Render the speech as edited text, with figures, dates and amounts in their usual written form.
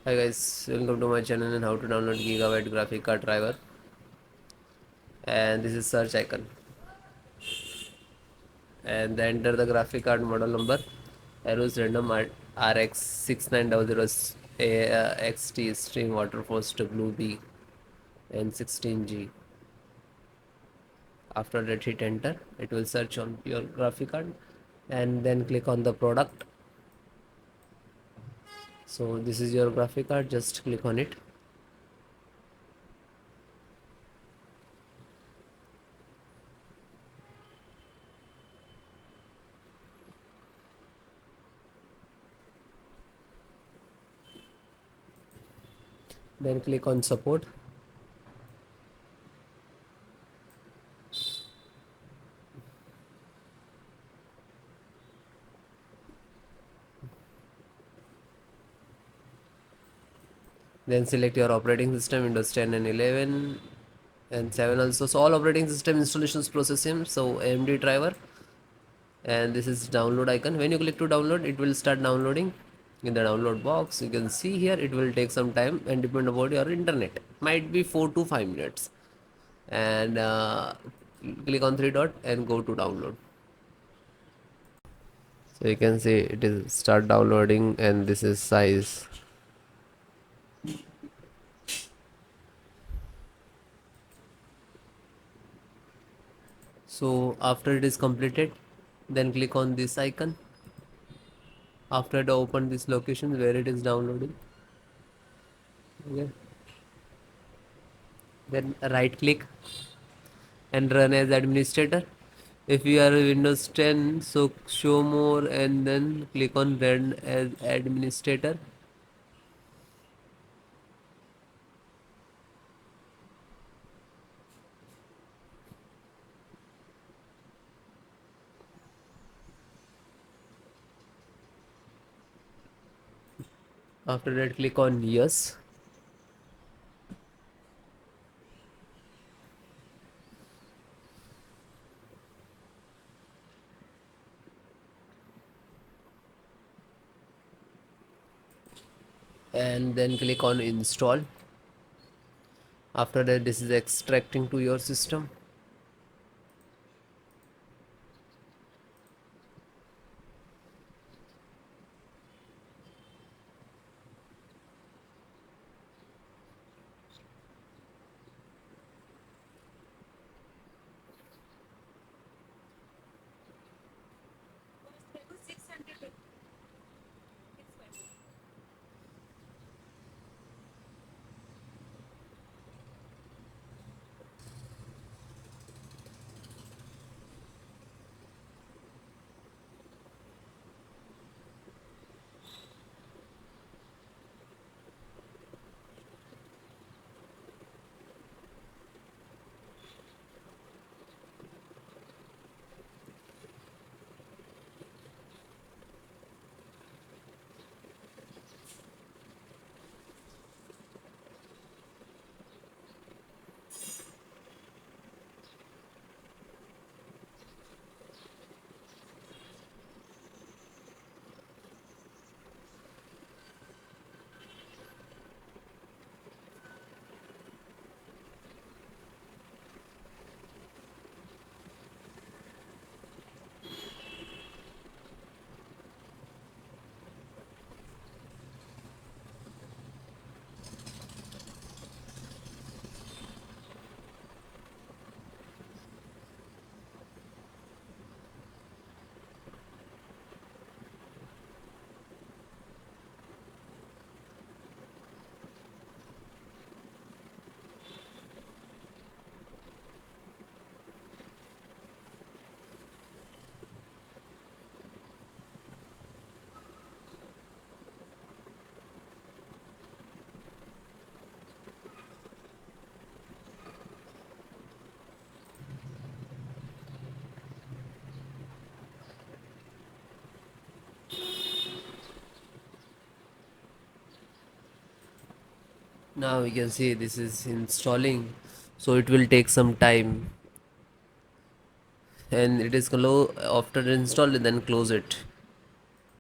Hi guys, welcome to my channel and how to download Gigabyte graphic card driver. And this is search icon. And then enter the graphic card model number AORUS Radeon RX 6900 XT Extreme Waterforce WB and 16G. After that, hit enter. It will search on your graphic card and then click on the product. So this is your graphic card, just click on it. Then click on support. Then select your operating system, Windows 10 and 11 and 7 also. So all operating system installations process same. So AMD driver, and this is download icon. When you click to download, it will start downloading in the download box. You can see here it will take some time and depend about your internet. Might be 4 to 5 minutes. And click on three dot and go to download. So you can see it is start downloading, and this is size. So after it is completed, then click on this icon. After it open this location where it is downloading. Okay. Then right click and run as administrator. If you are Windows 10, so show more and then click on run as administrator. After that, click on yes. And then click on install. After that, this is extracting to your system. Now you can see this is installing, so it will take some time, and it is close after install and then close it.